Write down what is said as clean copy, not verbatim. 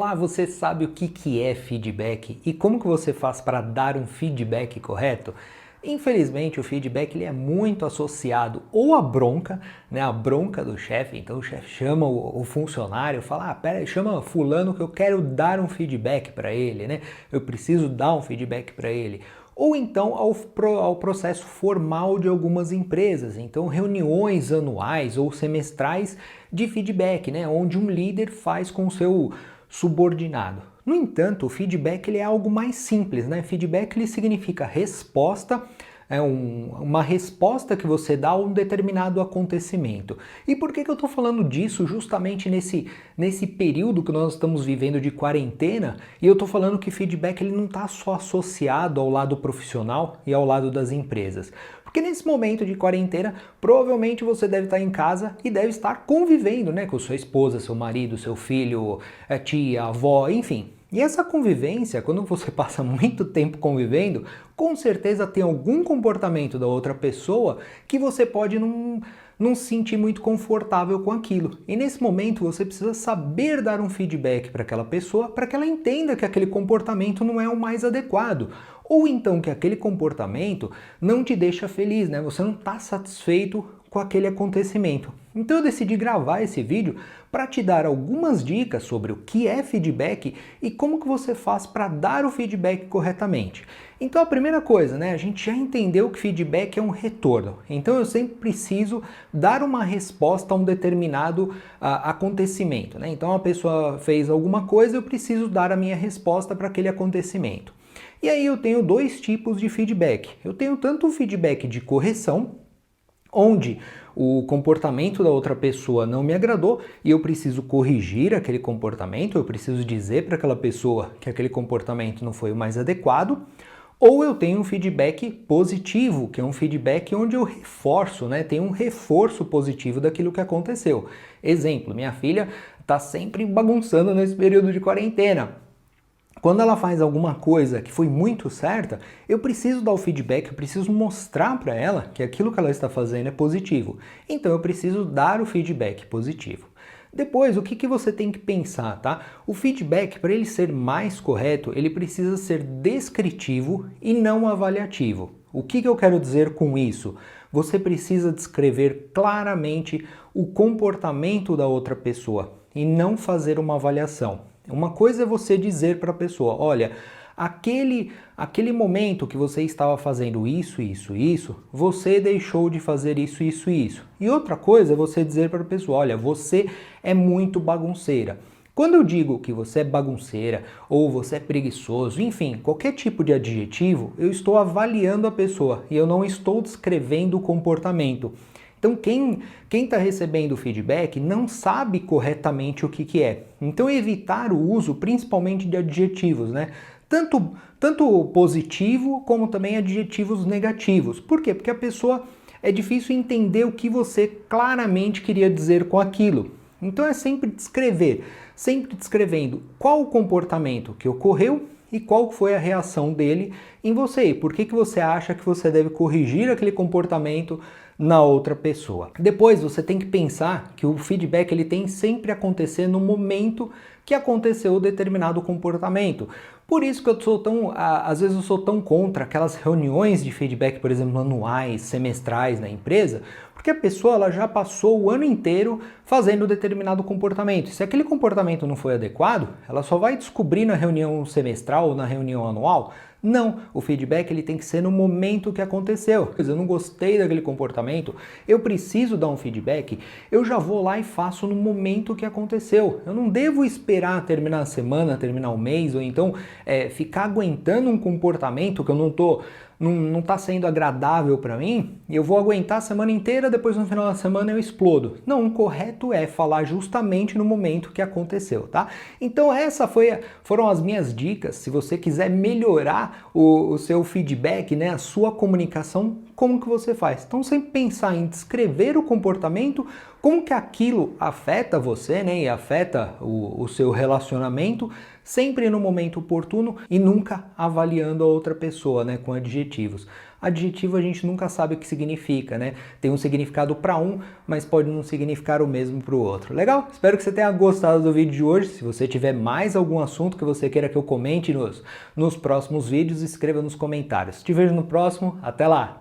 Olá, você sabe o que é feedback e como que você faz para dar um feedback correto? Infelizmente, o feedback ele é muito associado ou à bronca, né, a bronca do chefe. Então o chefe chama o funcionário, fala: pera aí, chama fulano que eu quero dar um feedback para ele, né? Eu preciso dar um feedback para ele." Ou então ao processo formal de algumas empresas, então reuniões anuais ou semestrais de feedback, né, onde um líder faz com o seu subordinado. No entanto, o feedback ele é algo mais simples, né? Feedback ele significa resposta, uma resposta que você dá a um determinado acontecimento. E por que eu estou falando disso justamente nesse período que nós estamos vivendo de quarentena? E eu estou falando que feedback ele não está só associado ao lado profissional e ao lado das empresas. Porque nesse momento de quarentena, provavelmente você deve estar em casa e deve estar convivendo, né, com sua esposa, seu marido, seu filho, a tia, a avó, enfim. E essa convivência, quando você passa muito tempo convivendo, com certeza tem algum comportamento da outra pessoa que você pode não se sentir muito confortável com aquilo. E nesse momento você precisa saber dar um feedback para aquela pessoa para que ela entenda que aquele comportamento não é o mais adequado. Ou então que aquele comportamento não te deixa feliz, né? Você não está satisfeito com aquele acontecimento. Então eu decidi gravar esse vídeo para te dar algumas dicas sobre o que é feedback e como que você faz para dar o feedback corretamente. Então a primeira coisa, né, a gente já entendeu que feedback é um retorno. Então eu sempre preciso dar uma resposta a um determinado acontecimento, né? Então a pessoa fez alguma coisa, eu preciso dar a minha resposta para aquele acontecimento. E aí eu tenho dois tipos de feedback. Eu tenho tanto o feedback de correção, onde o comportamento da outra pessoa não me agradou e eu preciso corrigir aquele comportamento, eu preciso dizer para aquela pessoa que aquele comportamento não foi o mais adequado. Ou eu tenho um feedback positivo, que é um feedback onde eu reforço, né? Tem um reforço positivo daquilo que aconteceu. Exemplo, minha filha está sempre bagunçando nesse período de quarentena. Quando ela faz alguma coisa que foi muito certa, eu preciso dar o feedback, eu preciso mostrar para ela que aquilo que ela está fazendo é positivo. Então eu preciso dar o feedback positivo. Depois, o que você tem que pensar, tá? O feedback, para ele ser mais correto, ele precisa ser descritivo e não avaliativo. O que eu quero dizer com isso? Você precisa descrever claramente o comportamento da outra pessoa e não fazer uma avaliação. Uma coisa é você dizer para a pessoa: olha, aquele momento que você estava fazendo isso, você deixou de fazer isso. E outra coisa é você dizer para a pessoa: olha, você é muito bagunceira. Quando eu digo que você é bagunceira ou você é preguiçoso, enfim, qualquer tipo de adjetivo, eu estou avaliando a pessoa e eu não estou descrevendo o comportamento. Então quem está recebendo o feedback não sabe corretamente o que é. Então evitar o uso principalmente de adjetivos, né? Tanto positivo como também adjetivos negativos. Por quê? Porque a pessoa é difícil entender o que você claramente queria dizer com aquilo. Então é sempre descrevendo qual o comportamento que ocorreu e qual foi a reação dele em você. E por que você acha que você deve corrigir aquele comportamento na outra pessoa. Depois você tem que pensar que o feedback ele tem sempre acontecer no momento que aconteceu o determinado comportamento. Por isso que às vezes eu sou tão contra aquelas reuniões de feedback, por exemplo, anuais, semestrais na empresa, porque a pessoa ela já passou o ano inteiro fazendo determinado comportamento. Se aquele comportamento não foi adequado, ela só vai descobrir na reunião semestral ou na reunião anual. Não, o feedback ele tem que ser no momento que aconteceu. Eu não gostei daquele comportamento, eu preciso dar um feedback, eu já vou lá e faço no momento que aconteceu. Eu não devo esperar terminar a semana, terminar o mês, ou então ficar aguentando um comportamento que eu não está sendo agradável para mim, e eu vou aguentar a semana inteira, depois no final da semana eu explodo. Não, o correto é falar justamente no momento que aconteceu, tá? Então foram as minhas dicas. Se você quiser melhorar o seu feedback, né, a sua comunicação, como que você faz. Então sempre pensar em descrever o comportamento, como que aquilo afeta você, né, e afeta o seu relacionamento, sempre no momento oportuno e nunca avaliando a outra pessoa, né, com adjetivos. Adjetivo a gente nunca sabe o que significa, né? Tem um significado para um, mas pode não significar o mesmo para o outro. Legal? Espero que você tenha gostado do vídeo de hoje. Se você tiver mais algum assunto que você queira que eu comente nos próximos vídeos, escreva nos comentários. Te vejo no próximo. Até lá!